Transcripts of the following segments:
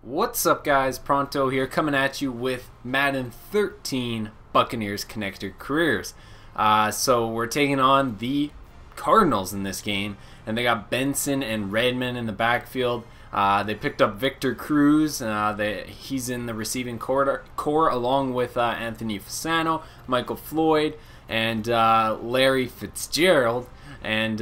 What's up, guys? Pronto here, coming at you with Madden 13 Buccaneers Connected Careers. So we're taking on the Cardinals in this game, and they got Benson and Redmond in the backfield. They picked up Victor Cruz. He's in the receiving core along with Anthony Fasano, Michael Floyd, and Larry Fitzgerald. And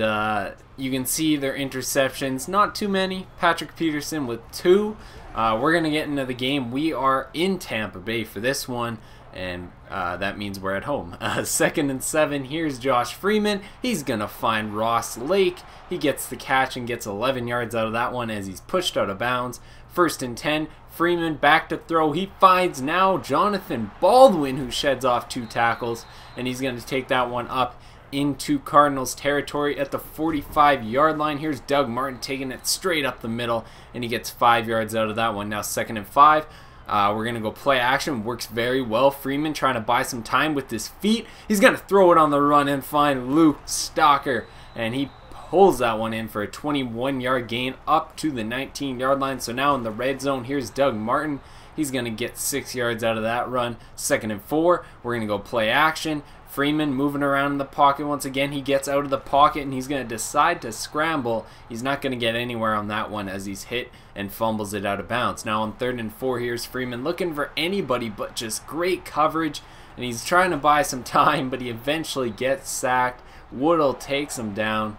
you can see their interceptions, not too many. Patrick Peterson with 2. We're going to get into the game. We are in Tampa Bay for this one, and that means we're at home. 2nd and 7. Here's Josh Freeman. He's going to find Ross Lake. He gets the catch and gets 11 yards out of that one as he's pushed out of bounds. 1st and 10. Freeman back to throw. He finds now Jonathan Baldwin, who sheds off 2 tackles, and he's going to take that one up into Cardinals territory at the 45-yard line. Here's Doug Martin taking it straight up the middle, and he gets 5 yards out of that one. Now 2nd and 5. We're going to go play action. Works very well. Freeman trying to buy some time with his feet. He's going to throw it on the run and find Luke Stalker, and he pulls that one in for a 21-yard gain up to the 19-yard line. So now in the red zone, here's Doug Martin. He's going to get 6 yards out of that run. 2nd and 4. We're going to go play action. Freeman moving around in the pocket once again. He gets out of the pocket and he's going to decide to scramble. He's not going to get anywhere on that one as he's hit and fumbles it out of bounds. Now on 3rd and 4, here's Freeman looking for anybody but just great coverage. And he's trying to buy some time, but he eventually gets sacked. Woodall takes him down,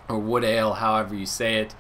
or Woodale, however you say it.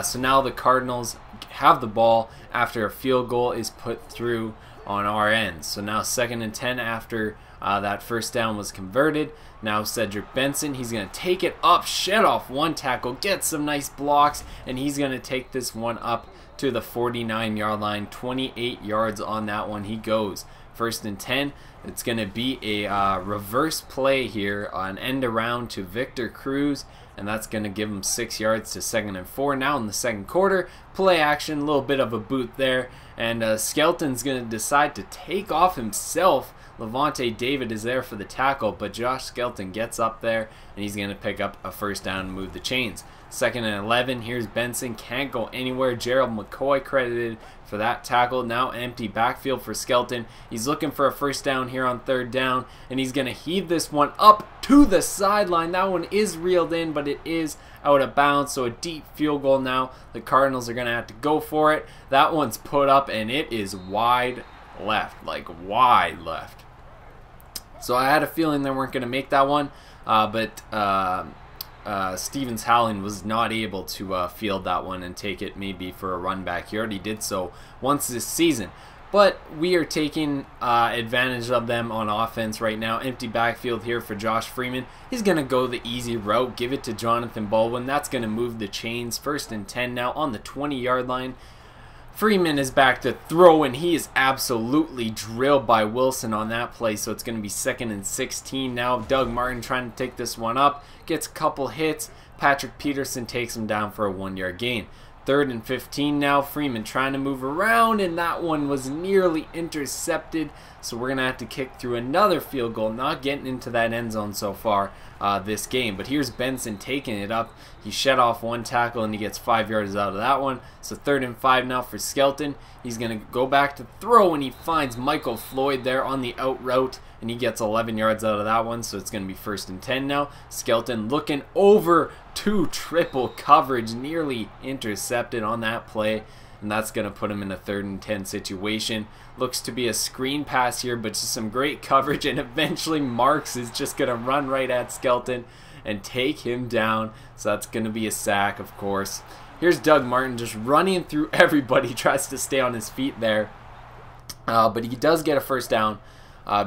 So now the Cardinals have the ball after a field goal is put through on our end. So now 2nd and 10 after that first down was converted. Now Cedric Benson, he's going to take it up, shed off 1 tackle, get some nice blocks, and he's going to take this one up to the 49-yard line. 28 yards on that one he goes. 1st and 10. It's going to be a reverse play here, an end around to Victor Cruz, and that's going to give him 6 yards to 2nd and 4. Now in the second quarter, play action, a little bit of a boot there, and Skelton's going to decide to take off himself. Levante David is there for the tackle, but Josh Skelton gets up there, and he's going to pick up a first down and move the chains. 2nd and 11, here's Benson, can't go anywhere. Gerald McCoy credited for that tackle. Now empty backfield for Skelton. He's looking for a first down here on 3rd down, and he's going to heave this one up to the sideline. That one is reeled in, but it is out of bounds, so a deep field goal now. The Cardinals are going to have to go for it. That one's put up, and it is wide left, like wide left. So I had a feeling they weren't going to make that one, but Stevens Howling was not able to field that one and take it maybe for a run back. He already did so once this season. But we are taking advantage of them on offense right now. Empty backfield here for Josh Freeman. He's going to go the easy route, give it to Jonathan Baldwin. That's going to move the chains. 1st and 10 now on the 20-yard line. Freeman is back to throw, and he is absolutely drilled by Wilson on that play, so it's going to be 2nd and 16 now. Doug Martin trying to take this one up, gets a couple hits. Patrick Peterson takes him down for a 1-yard gain. 3rd and 15 now. Freeman trying to move around, and that one was nearly intercepted, so we're going to have to kick through another field goal. Not getting into that end zone so far this game, but here's Benson taking it up. He shed off 1 tackle, and he gets 5 yards out of that one. So 3rd and 5 now for Skelton. He's going to go back to throw, and he finds Michael Floyd there on the out route, and he gets 11 yards out of that one, so it's going to be 1st and 10 now. Skelton looking over to triple coverage, nearly intercepted on that play, and that's going to put him in a 3rd and 10 situation. Looks to be a screen pass here, but just some great coverage, and eventually Marks is just going to run right at Skelton and take him down, so that's going to be a sack, of course. Here's Doug Martin just running through everybody, tries to stay on his feet there, but he does get a first down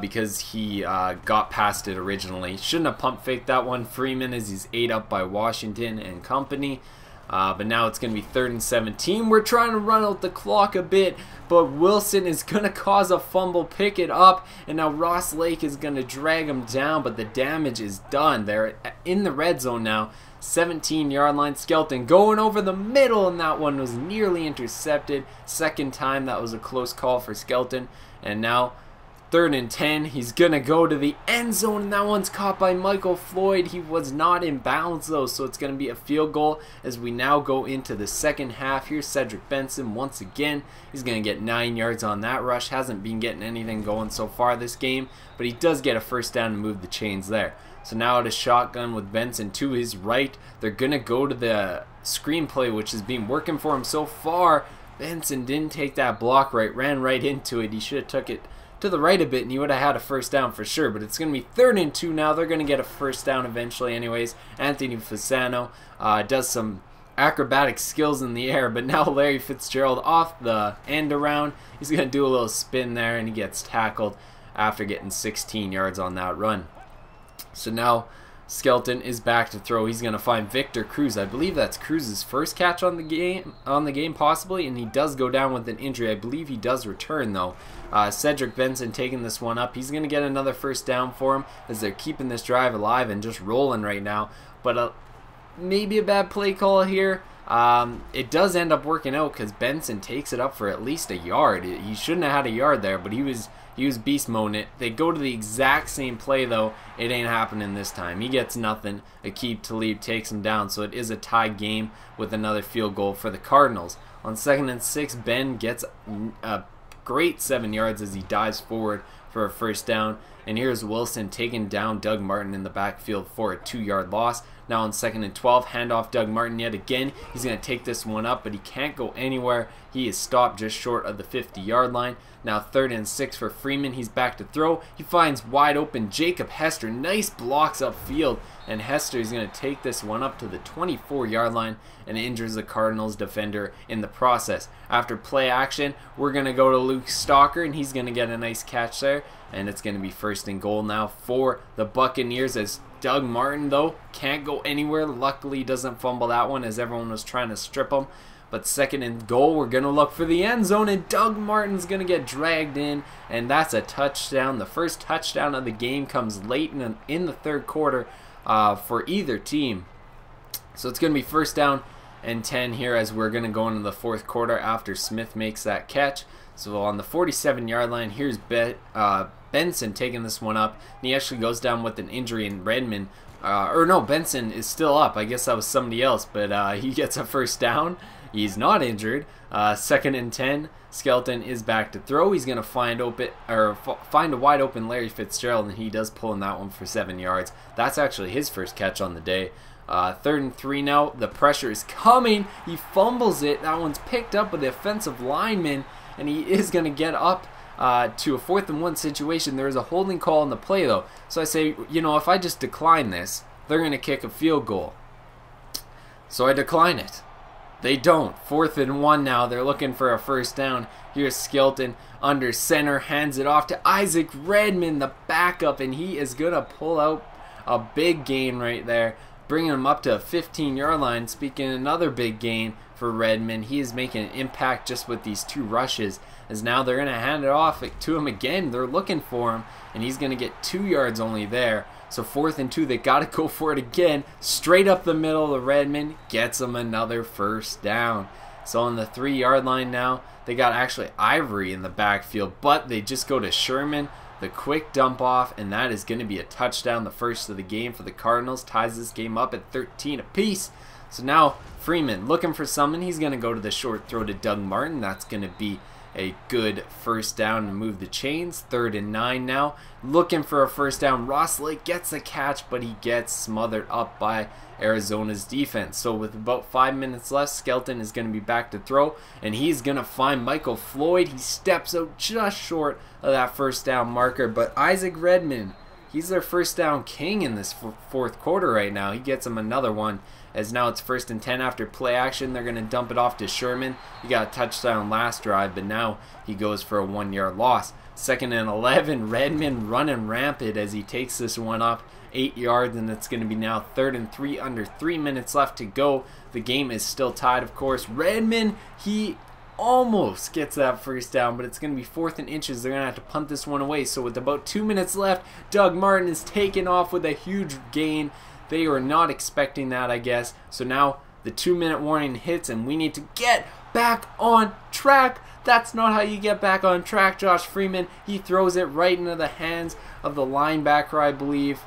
because he got past it originally. Shouldn't have pump faked that one. Freeman as he's ate up by Washington and company. But now it's going to be 3rd and 17. We're trying to run out the clock a bit, but Wilson is going to cause a fumble, pick it up, and now Ross Lake is going to drag him down, but the damage is done. They're in the red zone now. 17-yard line. Skelton going over the middle, and that one was nearly intercepted. 2nd time that was a close call for Skelton, and now 3rd and 10. He's going to go to the end zone, and that one's caught by Michael Floyd. He was not in bounds, though, so it's going to be a field goal as we now go into the second half. Here's Cedric Benson once again. He's going to get 9 yards on that rush. Hasn't been getting anything going so far this game, but he does get a first down to move the chains there. So now at a shotgun with Benson to his right. They're going to go to the screenplay, which has been working for him so far. Benson didn't take that block right, ran right into it. He should have took it to the right a bit, and he would have had a first down for sure. But it's going to be 3rd and 2 now. They're going to get a first down eventually anyways. Anthony Fasano does some acrobatic skills in the air, but now Larry Fitzgerald off the end around. He's going to do a little spin there, and he gets tackled after getting 16 yards on that run. So now Skelton is back to throw. He's going to find Victor Cruz. I believe that's Cruz's first catch on the game possibly, and he does go down with an injury. I believe he does return though. Cedric Benson taking this one up. He's going to get another first down for him as they're keeping this drive alive and just rolling right now. But maybe a bad play call here. It does end up working out because Benson takes it up for at least a yard. He shouldn't have had a yard there, but he was beast moding it. They go to the exact same play though. It ain't happening this time. He gets nothing. Aqib Talib takes him down, so it is a tie game with another field goal for the Cardinals. On 2nd and 6, Ben gets a great 7 yards as he dives forward for a first down. And here's Wilson taking down Doug Martin in the backfield for a 2-yard loss. Now on 2nd and 12, handoff Doug Martin yet again. He's going to take this one up, but he can't go anywhere. He is stopped just short of the 50-yard line. Now 3rd and 6 for Freeman. He's back to throw. He finds wide open Jacob Hester. Nice blocks upfield, and Hester is going to take this one up to the 24-yard line and injures the Cardinals defender in the process. After play action, we're going to go to Luke Stalker, and he's going to get a nice catch there. And it's going to be 1st and goal now for the Buccaneers as Doug Martin, though, can't go anywhere. Luckily, he doesn't fumble that one as everyone was trying to strip him. But 2nd and goal, we're going to look for the end zone, and Doug Martin's going to get dragged in, and that's a touchdown. The first touchdown of the game comes late in the 3rd quarter for either team. So it's going to be 1st down and 10 here as we're going to go into the 4th quarter after Smith makes that catch. So on the 47-yard line, here's Benson taking this one up, and he actually goes down with an injury in Redmond. Benson is still up. I guess that was somebody else, but he gets a first down. He's not injured. 2nd and 10. Skelton is back to throw. He's going to find a wide open Larry Fitzgerald, and he does pull in that one for 7 yards. That's actually his first catch on the day. 3rd and 3 now. The pressure is coming. He fumbles it. That one's picked up by the offensive lineman, and he is going to get up to a 4th and 1 situation. There is a holding call in the play though. So I say, if I just decline this, they're going to kick a field goal. So I decline it. They don't. 4th and 1 now. They're looking for a first down. Here's Skelton under center, hands it off to Isaac Redmond, the backup, and he is going to pull out a big gain right there, bringing him up to a 15-yard line. Speaking of another big gain for Redmond, he is making an impact just with these 2 rushes, as now they're going to hand it off to him again. They're looking for him, and he's going to get 2 yards only there. So 4th and 2, they got to go for it again. Straight up the middle of Redmond, gets him another first down. So on the 3-yard line now, they got actually Ivory in the backfield, but they just go to Sherman, the quick dump off, and that is going to be a touchdown, the first of the game for the Cardinals. Ties this game up at 13 apiece. So now Freeman looking for someone. He's going to go to the short throw to Doug Martin. That's going to be a good first down and move the chains. 3rd and 9 now. Looking for a first down. Ross Lake gets a catch, but he gets smothered up by Arizona's defense. So with about 5 minutes left, Skelton is going to be back to throw, and he's going to find Michael Floyd. He steps out just short of that first down marker, but Isaac Redmond, he's their first down king in this 4th quarter right now. He gets him another one, as now it's 1st and 10 after play action. They're going to dump it off to Sherman. He got a touchdown last drive, but now he goes for a 1-yard loss. 2nd and 11, Redmond running rampant as he takes this one up 8 yards, and it's going to be now 3rd and 3, under 3 minutes left to go. The game is still tied, of course. Redmond, he almost gets that first down, but it's going to be 4th and inches. They're going to have to punt this one away. So with about 2 minutes left, Doug Martin is taken off with a huge gain. They were not expecting that, I guess. So now the 2-minute warning hits, and we need to get back on track. That's not how you get back on track. Josh Freeman, he throws it right into the hands of the linebacker, I believe.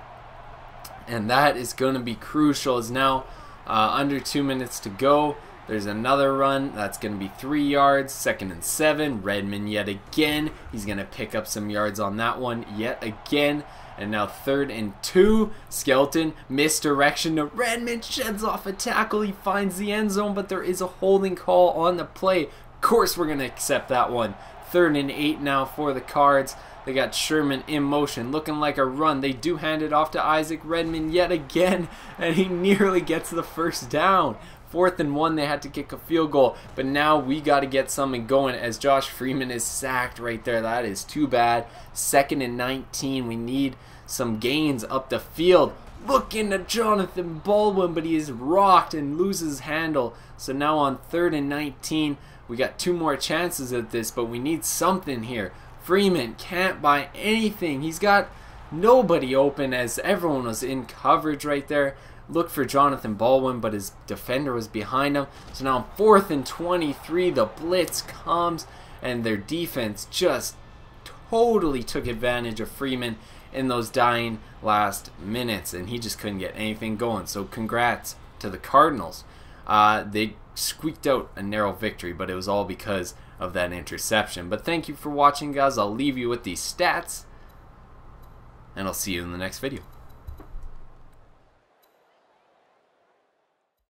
And that is going to be crucial. It's now under 2 minutes to go. There's another run. That's going to be 3 yards. 2nd and 7. Redmond yet again. He's going to pick up some yards on that one yet again. And now 3rd and 2. Skelton, misdirection to Redmond. Sheds off a tackle. He finds the end zone, but there is a holding call on the play. Of course we're going to accept that one. 3rd and 8 now for the Cards. They got Sherman in motion, looking like a run. They do hand it off to Isaac Redmond yet again, and he nearly gets the first down. 4th and 1, they had to kick a field goal, but now we got to get something going as Josh Freeman is sacked right there. That is too bad. 2nd and 19, we need some gains up the field. Looking at Jonathan Baldwin, but he is rocked and loses handle. So now on 3rd and 19, we got 2 more chances at this, but we need something here. Freeman can't buy anything. He's got nobody open as everyone was in coverage right there. Looked for Jonathan Baldwin, but his defender was behind him. So now on 4th and 23, the blitz comes, and their defense just totally took advantage of Freeman in those dying last minutes, and he just couldn't get anything going. So congrats to the Cardinals. They squeaked out a narrow victory, but it was all because of that interception. But thank you for watching, guys. I'll leave you with these stats, and I'll see you in the next video.